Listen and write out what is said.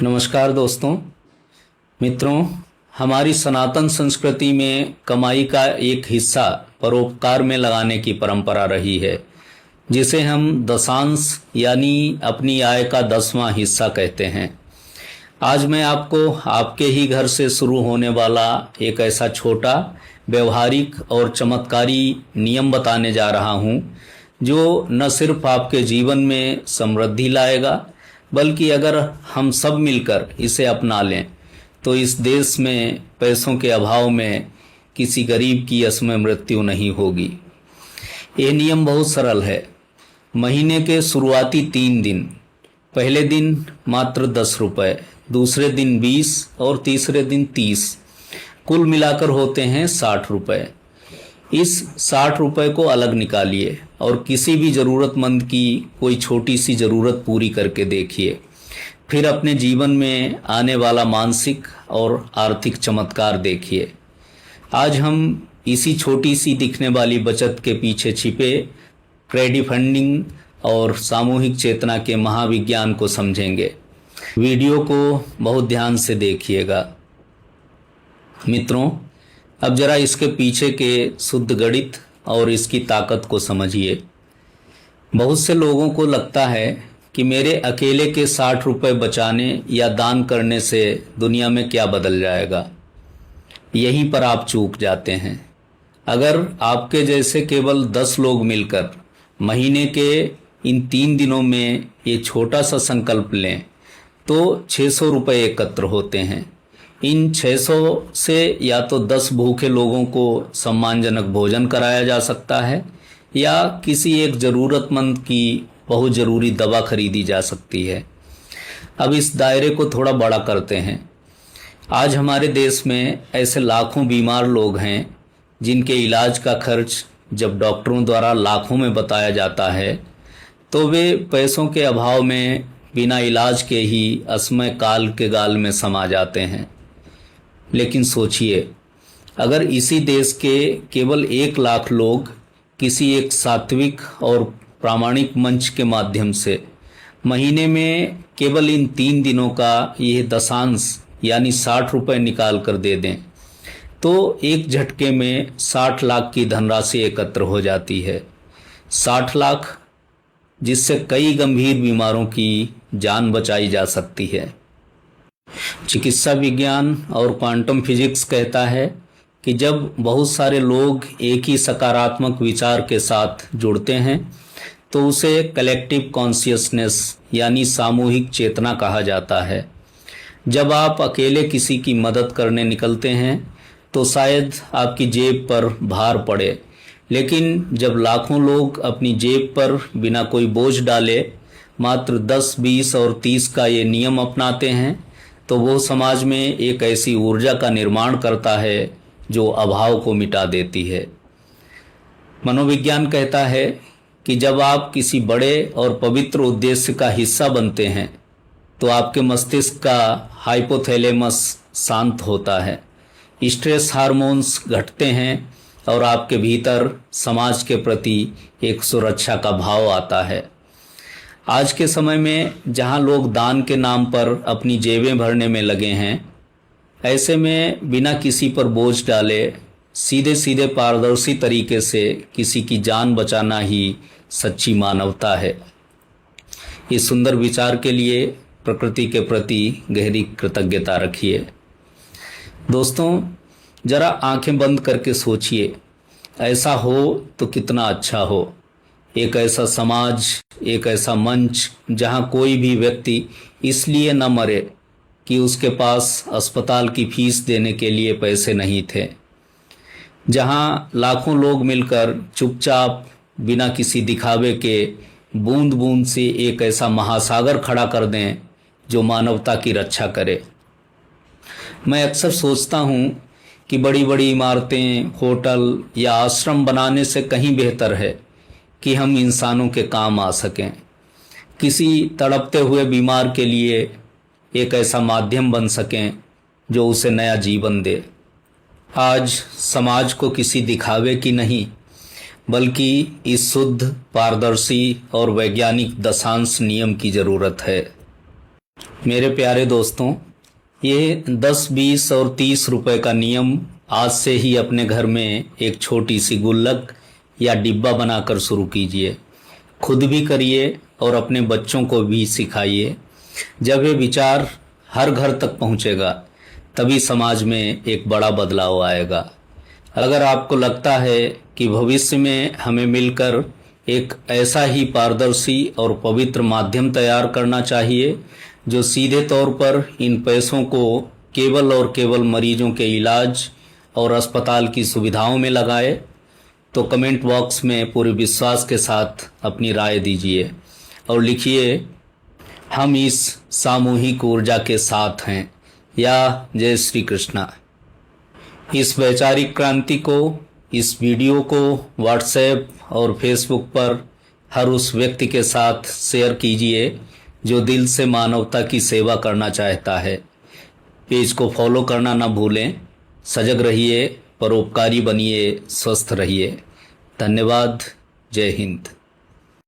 नमस्कार दोस्तों मित्रों, हमारी सनातन संस्कृति में कमाई का एक हिस्सा परोपकार में लगाने की परंपरा रही है, जिसे हम दशांश यानी अपनी आय का 10वां हिस्सा कहते हैं। आज मैं आपको आपके ही घर से शुरू होने वाला एक ऐसा छोटा व्यवहारिक और चमत्कारी नियम बताने जा रहा हूं, जो न सिर्फ आपके जीवन में समृद्धि लाएगा, बल्कि अगर हम सब मिलकर इसे अपना लें तो इस देश में पैसों के अभाव में किसी गरीब की असमय मृत्यु नहीं होगी। ये नियम बहुत सरल है। महीने के शुरुआती 3 दिन, पहले दिन मात्र 10 रुपये, दूसरे दिन 20 और तीसरे दिन 30, कुल मिलाकर होते हैं 60 रुपये। इस 60 रुपये को अलग निकालिए और किसी भी ज़रूरतमंद की कोई छोटी सी ज़रूरत पूरी करके देखिए। फिर अपने जीवन में आने वाला मानसिक और आर्थिक चमत्कार देखिए। आज हम इसी छोटी सी दिखने वाली बचत के पीछे छिपे क्रेडिट फंडिंग और सामूहिक चेतना के महाविज्ञान को समझेंगे। वीडियो को बहुत ध्यान से देखिएगा। मित्रों, अब जरा इसके पीछे के शुद्ध गणित और इसकी ताकत को समझिए। बहुत से लोगों को लगता है कि मेरे अकेले के 60 रुपये बचाने या दान करने से दुनिया में क्या बदल जाएगा। यहीं पर आप चूक जाते हैं। अगर आपके जैसे केवल 10 लोग मिलकर महीने के इन 3 दिनों में ये छोटा सा संकल्प लें तो 600 रुपये एकत्र होते हैं। इन 600 से या तो 10 भूखे लोगों को सम्मानजनक भोजन कराया जा सकता है या किसी एक ज़रूरतमंद की बहुत ज़रूरी दवा खरीदी जा सकती है। अब इस दायरे को थोड़ा बड़ा करते हैं। आज हमारे देश में ऐसे लाखों बीमार लोग हैं जिनके इलाज का खर्च जब डॉक्टरों द्वारा लाखों में बताया जाता है तो वे पैसों के अभाव में बिना इलाज के ही असमय काल के गाल में समा जाते हैं। लेकिन सोचिए, अगर इसी देश के केवल 1 लाख लोग किसी एक सात्विक और प्रामाणिक मंच के माध्यम से महीने में केवल इन 3 दिनों का यह दशांश यानी 60 रुपये निकाल कर दे दें तो एक झटके में 60 लाख की धनराशि एकत्र हो जाती है। 60 लाख, जिससे कई गंभीर बीमारों की जान बचाई जा सकती है। चिकित्सा विज्ञान और क्वांटम फिजिक्स कहता है कि जब बहुत सारे लोग एक ही सकारात्मक विचार के साथ जुड़ते हैं तो उसे कलेक्टिव कॉन्शियसनेस यानी सामूहिक चेतना कहा जाता है। जब आप अकेले किसी की मदद करने निकलते हैं तो शायद आपकी जेब पर भार पड़े, लेकिन जब लाखों लोग अपनी जेब पर बिना कोई बोझ डाले मात्र 10, 20 और 30 का ये नियम अपनाते हैं तो वो समाज में एक ऐसी ऊर्जा का निर्माण करता है जो अभाव को मिटा देती है। मनोविज्ञान कहता है कि जब आप किसी बड़े और पवित्र उद्देश्य का हिस्सा बनते हैं तो आपके मस्तिष्क का हाइपोथैलेमस शांत होता है, स्ट्रेस हार्मोन्स घटते हैं और आपके भीतर समाज के प्रति एक सुरक्षा का भाव आता है। आज के समय में जहां लोग दान के नाम पर अपनी जेबें भरने में लगे हैं, ऐसे में बिना किसी पर बोझ डाले सीधे सीधे पारदर्शी तरीके से किसी की जान बचाना ही सच्ची मानवता है। इस सुंदर विचार के लिए प्रकृति के प्रति गहरी कृतज्ञता रखिए। दोस्तों, जरा आंखें बंद करके सोचिए, ऐसा हो तो कितना अच्छा हो। एक ऐसा समाज, एक ऐसा मंच जहां कोई भी व्यक्ति इसलिए न मरे कि उसके पास अस्पताल की फीस देने के लिए पैसे नहीं थे, जहां लाखों लोग मिलकर चुपचाप बिना किसी दिखावे के बूंद बूंद से एक ऐसा महासागर खड़ा कर दें जो मानवता की रक्षा करे। मैं अक्सर सोचता हूं कि बड़ी बड़ी इमारतें, होटल या आश्रम बनाने से कहीं बेहतर है कि हम इंसानों के काम आ सकें, किसी तड़पते हुए बीमार के लिए एक ऐसा माध्यम बन सकें जो उसे नया जीवन दे। आज समाज को किसी दिखावे की नहीं, बल्कि इस शुद्ध, पारदर्शी और वैज्ञानिक दशांश नियम की ज़रूरत है। मेरे प्यारे दोस्तों, ये 10, 20 और 30 रुपए का नियम आज से ही अपने घर में एक छोटी सी गुल्लक या डिब्बा बनाकर शुरू कीजिए। खुद भी करिए और अपने बच्चों को भी सिखाइए। जब ये विचार हर घर तक पहुंचेगा तभी समाज में एक बड़ा बदलाव आएगा। अगर आपको लगता है कि भविष्य में हमें मिलकर एक ऐसा ही पारदर्शी और पवित्र माध्यम तैयार करना चाहिए जो सीधे तौर पर इन पैसों को केवल और केवल मरीजों के इलाज और अस्पताल की सुविधाओं में लगाए, तो कमेंट बॉक्स में पूरे विश्वास के साथ अपनी राय दीजिए और लिखिए, हम इस सामूहिक ऊर्जा के साथ हैं, या जय श्री कृष्णा। इस वैचारिक क्रांति को, इस वीडियो को व्हाट्सएप और फेसबुक पर हर उस व्यक्ति के साथ शेयर कीजिए जो दिल से मानवता की सेवा करना चाहता है। पेज को फॉलो करना ना भूलें। सजग रहिए, परोपकारी बनिए, स्वस्थ रहिए। धन्यवाद। जय हिंद।